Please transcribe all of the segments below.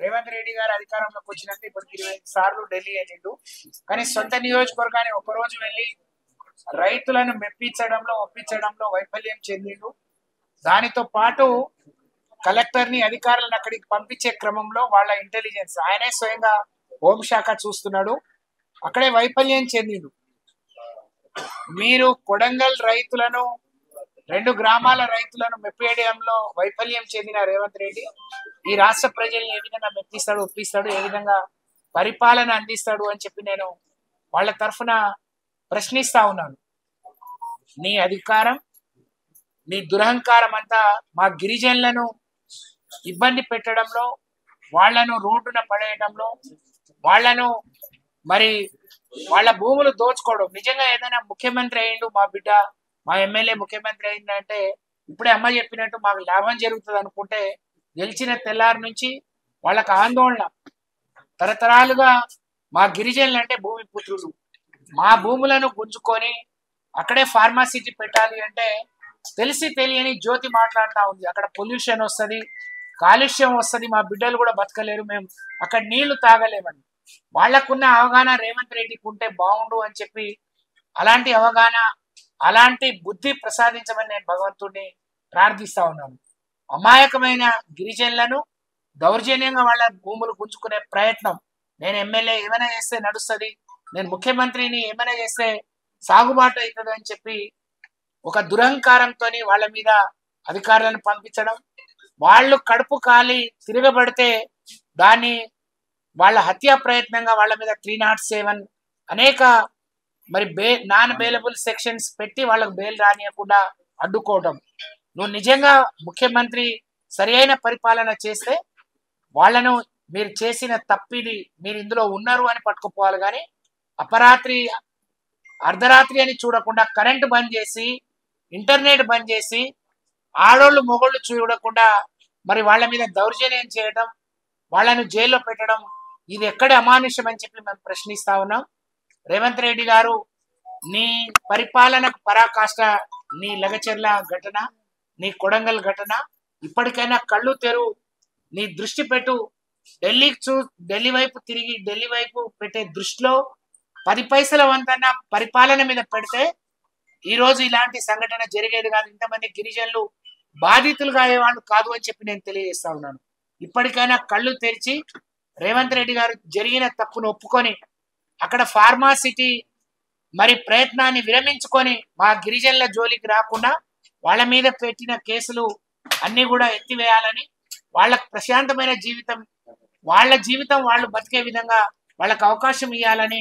రేవంత్ రెడ్డి గారు అధికారంలోకి వచ్చినాక ఇప్పటికి 25 సార్లు ఢిల్లీ వెళ్ళిండు. కానీ సొంత నియోజకవర్గాన్ని ఒకరోజు వెళ్ళి రైతులను ఒప్పించడంలో వైఫల్యం చెందిండు. దానితో పాటు కలెక్టర్ ని అధికారులను అక్కడికి పంపించే క్రమంలో వాళ్ళ ఇంటెలిజెన్స్ ఆయనే స్వయంగా హోంశాఖ చూస్తున్నాడు, అక్కడే వైఫల్యం చెందిండు. మీరు కొడంగల్ రైతులను 2 గ్రామాల రైతులను మెప్పేయడంలో వైఫల్యం చెందిన రేవంత్ రెడ్డి ఈ రాష్ట్ర ప్రజల్ని ఏ విధంగా మెప్పిస్తాడు, ఒప్పిస్తాడు, ఏ విధంగా పరిపాలన అందిస్తాడు అని చెప్పి నేను వాళ్ళ తరఫున ప్రశ్నిస్తా ఉన్నాను. నీ అధికారం, నీ దురహంకారం అంతా మా గిరిజనులను ఇబ్బంది పెట్టడంలో, వాళ్లను రోడ్డున పడేయడంలో, వాళ్లను మరి వాళ్ళ భూములు దోచుకోవడం. నిజంగా ఏదైనా ముఖ్యమంత్రి అయ్యిండు మా బిడ్డ, మా ఎమ్మెల్యే ముఖ్యమంత్రి అయిందంటే ఇప్పుడే అమ్మ చెప్పినట్టు మాకు లాభం జరుగుతుంది అనుకుంటే గెలిచిన తెల్లారి నుంచి వాళ్ళకి ఆందోళన. తరతరాలుగా మా గిరిజనులు అంటే భూమి పుత్రులు, మా భూములను గుంజుకొని అక్కడే ఫార్మాసిటీ పెట్టాలి అంటే తెలిసి తెలియని జ్యోతి మాట్లాడుతూ ఉంది. అక్కడ పొల్యూషన్ వస్తుంది, కాలుష్యం వస్తుంది, మా బిడ్డలు కూడా బతకలేరు, మేము అక్కడ నీళ్లు తాగలేమని. వాళ్లకున్న అవగాహన రేవంత్ రెడ్డికి ఉంటే బాగుండు అని చెప్పి అలాంటి అవగాహన, అలాంటి బుద్ధి ప్రసాదించమని నేను భగవంతుడిని ప్రార్థిస్తా ఉన్నాను. అమాయకమైన గిరిజనులను దౌర్జన్యంగా వాళ్ళ భూములు గుంజుకునే ప్రయత్నం, నేను ఎమ్మెల్యే ఏమైనా చేస్తే నడుస్తుంది, నేను ముఖ్యమంత్రిని ఏమైనా చేస్తే సాగుబాటు అవుతుంది అని చెప్పి ఒక దురహంకారంతో వాళ్ళ మీద అధికారులను పంపించడం, వాళ్ళు కడుపు కాలి తిరగబడితే దాన్ని వాళ్ళ హత్యా ప్రయత్నంగా వాళ్ళ మీద 307 అనేక మరి నాన్ బెయిలబుల్ సెక్షన్స్ పెట్టి వాళ్ళకు బెయిల్ రానియకుండా అడ్డుకోవడం. నువ్వు నిజంగా ముఖ్యమంత్రి సరి అయిన పరిపాలన చేస్తే వాళ్ళను మీరు చేసిన తప్పిది, మీరు ఇందులో ఉన్నారు అని పట్టుకుపోవాలి. కానీ అపరాత్రి అర్ధరాత్రి అని చూడకుండా కరెంటు బంద్ చేసి, ఇంటర్నెట్ బంద్ చేసి, ఆడోళ్ళు మొగోళ్ళు చూడకుండా మరి వాళ్ళ మీద దౌర్జన్యం చేయడం, వాళ్ళను జైల్లో పెట్టడం, ఇది ఎక్కడ అమానుష్యం అని చెప్పి మేము ప్రశ్నిస్తా ఉన్నాం. రేవంత్ రెడ్డి గారు, నీ పరిపాలనకు పరాకాష్ట నీ లగచెర్ల ఘటన, నీ కొడంగల్ ఘటన. ఇప్పటికైనా కళ్ళు తెరు, నీ దృష్టి పెట్టు. ఢిల్లీ వైపు తిరిగి ఢిల్లీ వైపు పెట్టే దృష్టిలో 10 పైసల వంతన పరిపాలన మీద పెడితే ఈ రోజు ఇలాంటి సంఘటన జరిగేది కాదు, ఇంతమంది గిరిజనులు బాధితులుగా అయ్యేవాళ్ళు కాదు అని చెప్పి నేను తెలియజేస్తా ఉన్నాను. ఇప్పటికైనా కళ్ళు తెరిచి రేవంత్ రెడ్డి గారు జరిగిన తప్పును ఒప్పుకొని అక్కడ ఫార్మాసిటీ మరి ప్రయత్నాన్ని విరమించుకొని మా గిరిజనుల జోలికి రాకుండా వాళ్ళ మీద పెట్టిన కేసులు అన్ని కూడా ఎత్తివేయాలని, వాళ్ళకు ప్రశాంతమైన జీవితం, వాళ్ళ జీవితం వాళ్ళు బతికే విధంగా వాళ్ళకు అవకాశం ఇవ్వాలని.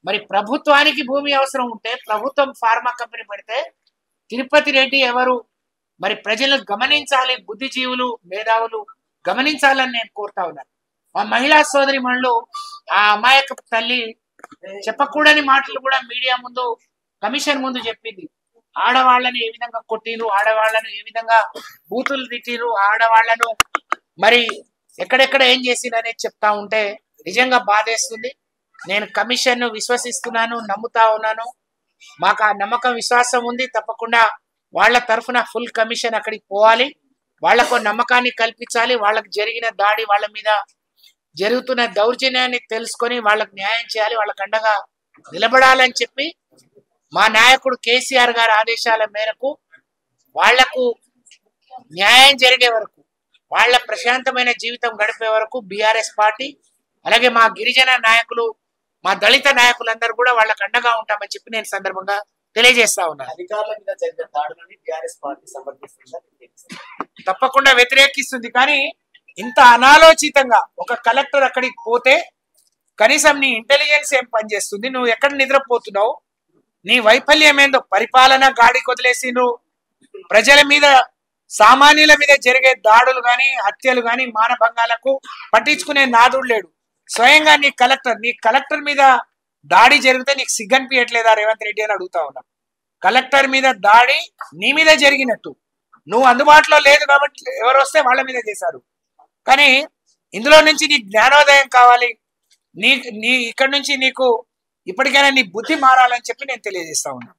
మరి ప్రభుత్వానికి భూమి అవసరం ఉంటే ప్రభుత్వం ఫార్మా కంపెనీ పెడితే తిరుపతి రెడ్డి ఎవరు మరి ప్రజలను గమనించాలి, బుద్ధిజీవులు మేధావులు గమనించాలని నేను కోరుతా ఉన్నాను. మా మహిళా సోదరి మనులు ఆ అమాయక తల్లి చెప్పకూడని మాటలు కూడా మీడియా ముందు, కమిషన్ ముందు చెప్పింది. ఆడవాళ్ళని ఏ విధంగా కొట్టిరు, ఆడవాళ్లను ఏ విధంగా బూతులు తిట్టిరు, ఆడవాళ్లను మరి ఎక్కడెక్కడ ఏం చేసిరు అనేది చెప్తా ఉంటే నిజంగా బాధేస్తుంది. నేను కమిషన్ ను విశ్వసిస్తున్నాను, నమ్ముతా ఉన్నాను. మాకు ఆ నమ్మకం, విశ్వాసం ఉంది. తప్పకుండా వాళ్ళ తరఫున ఫుల్ కమిషన్ అక్కడికి పోవాలి, వాళ్లకు నమ్మకాన్ని కల్పించాలి, వాళ్ళకి జరిగిన దాడి, వాళ్ళ మీద జరుగుతున్న దౌర్జన్యాన్ని తెలుసుకొని వాళ్ళకు న్యాయం చేయాలి, వాళ్ళకు అండగా నిలబడాలని చెప్పి మా నాయకుడు కేసీఆర్ గారి ఆదేశాల మేరకు వాళ్లకు న్యాయం జరిగే వరకు, వాళ్ళ ప్రశాంతమైన జీవితం గడిపే వరకు బీఆర్ఎస్ పార్టీ, అలాగే మా గిరిజన నాయకులు, మా దళిత నాయకులందరూ కూడా వాళ్ళకు అండగా ఉంటామని చెప్పి నేను సందర్భంగా తెలియజేస్తా ఉన్నాను. అధికారుల మీద జరిగిన దాడులని బీఆర్ఎస్ పార్టీ సమర్థిస్తుందా? తప్పకుండా వ్యతిరేకిస్తుంది. కానీ ఇంత అనాలోచితంగా ఒక కలెక్టర్ అక్కడికి పోతే కనీసం నీ ఇంటెలిజెన్స్ ఏం పనిచేస్తుంది? నువ్వు ఎక్కడ నిద్రపోతున్నావు? నీ వైఫల్యం ఏందో? పరిపాలన గాడి కొదిలేసి ప్రజల మీద, సామాన్యుల మీద జరిగే దాడులు గాని, హత్యలు గాని, మానభంగాలకు పట్టించుకునే నాదుడు లేడు. స్వయంగా నీ కలెక్టర్ మీద దాడి జరిగితే నీకు సిగ్గనిపించట్లేదా రేవంత్ రెడ్డి అని అడుగుతా ఉన్నా. కలెక్టర్ మీద దాడి నీ మీద జరిగినట్టు, నువ్వు అందుబాటులో లేదు కాబట్టి ఎవరు వస్తే వాళ్ళ మీద చేశారు. కానీ ఇందులో నుంచి నీ జ్ఞానోదయం కావాలి, నీ ఇక్కడ నుంచి నీకు ఇప్పటికైనా నీ బుద్ధి మారాలని చెప్పి నేను తెలియజేస్తా ఉన్నా.